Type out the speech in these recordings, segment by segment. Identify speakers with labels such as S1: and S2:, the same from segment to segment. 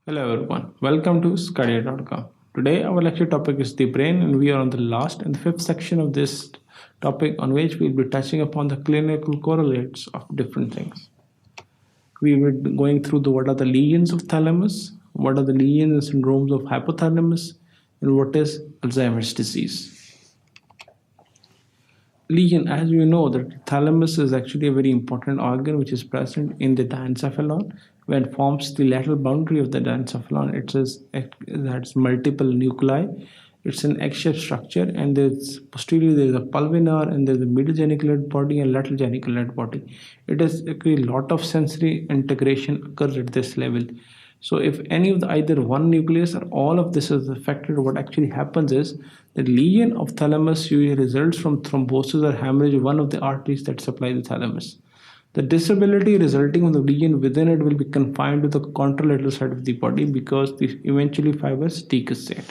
S1: Hello everyone, welcome to sqadia.com. Today our lecture topic is the brain and we are on the last and the fifth section of this topic on which we'll be touching upon the clinical correlates of different things. We will be going through what are the lesions of thalamus, what are the lesions and syndromes of hypothalamus, and what is Alzheimer's disease. Lesion, as we know, the thalamus is actually a very important organ which is present in the diencephalon when it forms the lateral boundary of the diencephalon. That's multiple nuclei. It's an egg-shaped structure, and there's posteriorly there's a pulvinar, and there's a medial geniculate body and lateral geniculate body. It is actually a lot of sensory integration occurs at this level. So if any of the either one nucleus or all of this is affected, what actually happens is the lesion of thalamus usually results from thrombosis or hemorrhage of one of the arteries that supply the thalamus. The disability resulting from the lesion within it will be confined to the contralateral side of the body because the eventually fibers decussate.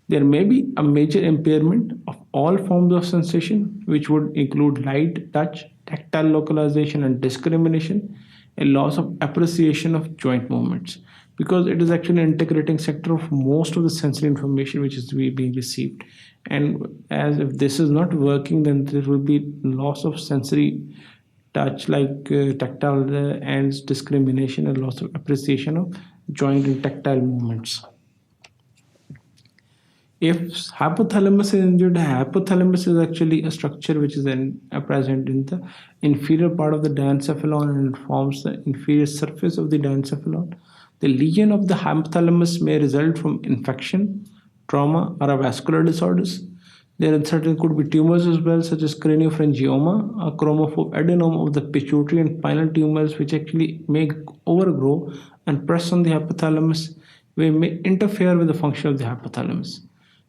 S1: There may be a major impairment of all forms of sensation, which would include light, touch, tactile localization, and discrimination, a loss of appreciation of joint movements, because it is actually an integrating sector of most of the sensory information which is being received. And as if this is not working, then there will be loss of sensory touch, like tactile and discrimination, and loss of appreciation of joint and tactile movements. If hypothalamus is injured, hypothalamus is actually a structure which is present in the inferior part of the diencephalon and it forms the inferior surface of the diencephalon. The lesion of the hypothalamus may result from infection, trauma, or vascular disorders. There are certain could be tumors as well, such as craniopharyngioma, a chromophobe adenoma of the pituitary and spinal tumors, which actually may overgrow and press on the hypothalamus, which may interfere with the function of the hypothalamus.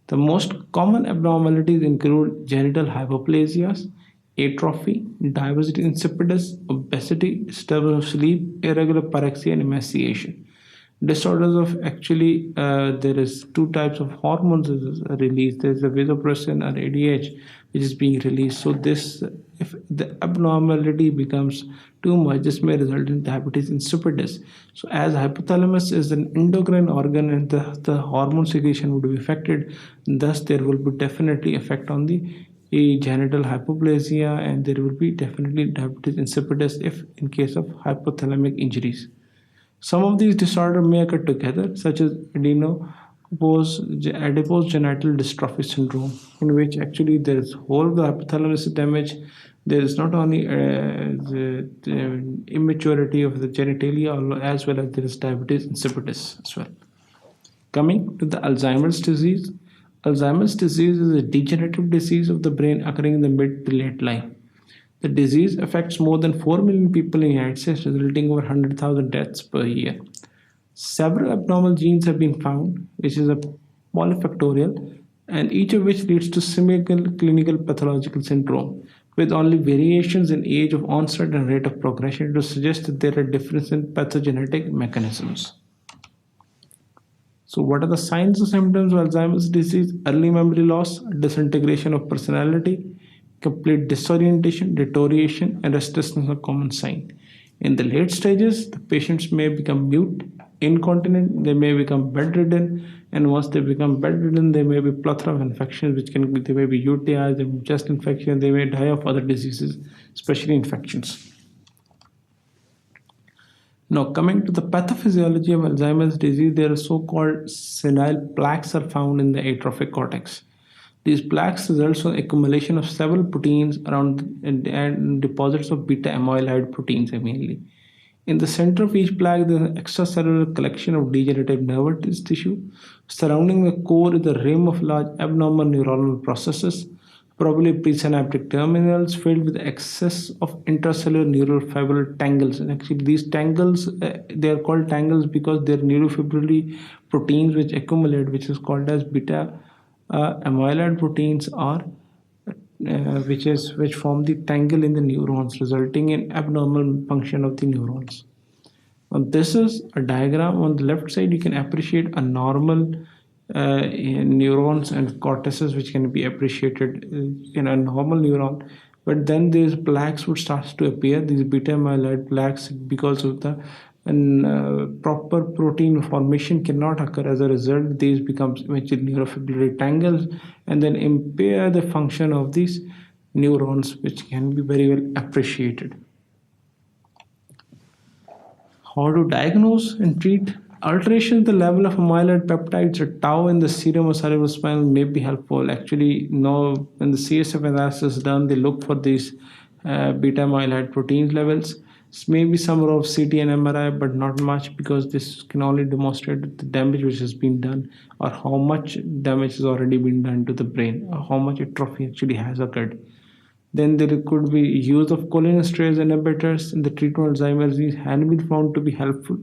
S1: The most common abnormalities include genital hypoplasias, atrophy, diversity insipidus, obesity, disturbance of sleep, irregular pyrexia, and emaciation. Disorders of actually, there is two types of hormones released. There's a vasopressin or ADH which is being released. So this, if the abnormality becomes too much, this may result in diabetes insipidus. So as hypothalamus is an endocrine organ and the hormone secretion would be affected, thus there will be definitely effect on the genital hypoplasia, and there will be definitely diabetes insipidus if in case of hypothalamic injuries. Some of these disorders may occur together, such as adipose genital dystrophy syndrome, in which actually there is whole of the hypothalamus damage. There is not only the immaturity of the genitalia, as well as there is diabetes insipidus as well. Coming to the Alzheimer's disease. Alzheimer's disease is a degenerative disease of the brain occurring in the mid to late life. The disease affects more than 4 million people in the United States, resulting in over 100,000 deaths per year. Several abnormal genes have been found, which is a polyfactorial, and each of which leads to similar clinical pathological syndrome, with only variations in age of onset and rate of progression to suggest that there are differences in pathogenetic mechanisms. So what are the signs and symptoms of Alzheimer's disease? Early memory loss, disintegration of personality, complete disorientation, deterioration, and restlessness are common sign. In the late stages, the patients may become mute, incontinent, they may become bedridden, and once they become bedridden, there may be plethora of infections, they may be UTIs, they may be chest infection, they may die of other diseases, especially infections. Now, coming to the pathophysiology of Alzheimer's disease, there are so-called senile plaques are found in the atrophic cortex. These plaques result from accumulation of several proteins around and deposits of beta amyloid proteins mainly. In the center of each plaque, there is an extracellular collection of degenerative nervous tissue. Surrounding the core is the rim of large abnormal neuronal processes, probably presynaptic terminals filled with excess of intracellular neural fibril tangles. And actually, these tangles, they are called tangles because they are neurofibrillary proteins which accumulate, which is called as beta amyloid proteins are which form the tangle in the neurons, resulting in abnormal function of the neurons. Now, this is a diagram. On the left side, you can appreciate a normal neurons and cortices, which can be appreciated in a normal neuron. But then these plaques would start to appear, these beta amyloid plaques, because of the and proper protein formation cannot occur. As a result, these becomes eventually neurofibrillary tangles and then impair the function of these neurons, which can be very well appreciated. How to diagnose and treat? Alteration in the level of amyloid peptides or tau in the serum or cerebrospinal may be helpful. Actually, no, when the CSF analysis is done, they look for these beta amyloid protein levels. Maybe some of CT and MRI, but not much, because this can only demonstrate the damage which has been done, or how much damage has already been done to the brain, or how much atrophy actually has occurred. Then there could be use of cholinesterase inhibitors in the treatment of Alzheimer's disease have been found to be helpful.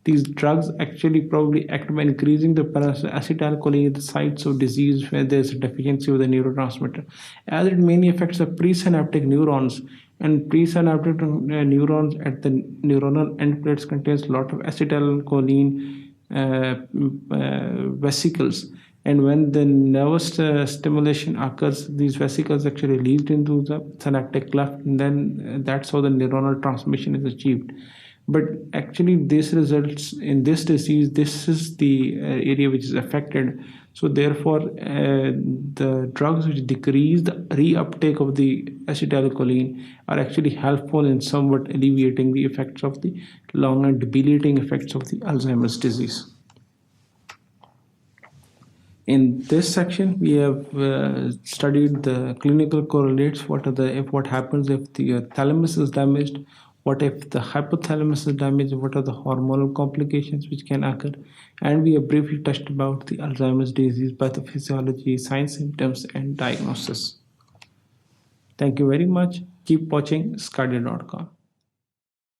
S1: These drugs actually probably act by increasing the acetylcholine at the sites of disease where there is a deficiency of the neurotransmitter, as it mainly affects the presynaptic neurons. And presynaptic neurons at the neuronal end plates contains a lot of acetylcholine vesicles, and when the nervous stimulation occurs, these vesicles actually released into the synaptic cleft, and then that's how the neuronal transmission is achieved. But actually this results in this disease, this is the area which is affected. So therefore the drugs which decrease the reuptake of the acetylcholine are actually helpful in somewhat alleviating the effects of the long and debilitating effects of the Alzheimer's disease. In this section, we have studied the clinical correlates. What happens if the thalamus is damaged? What if the hypothalamus is damaged? What are the hormonal complications which can occur? And we have briefly touched about the Alzheimer's disease pathophysiology, signs, symptoms, and diagnosis. Thank you very much. Keep watching sqadia.com.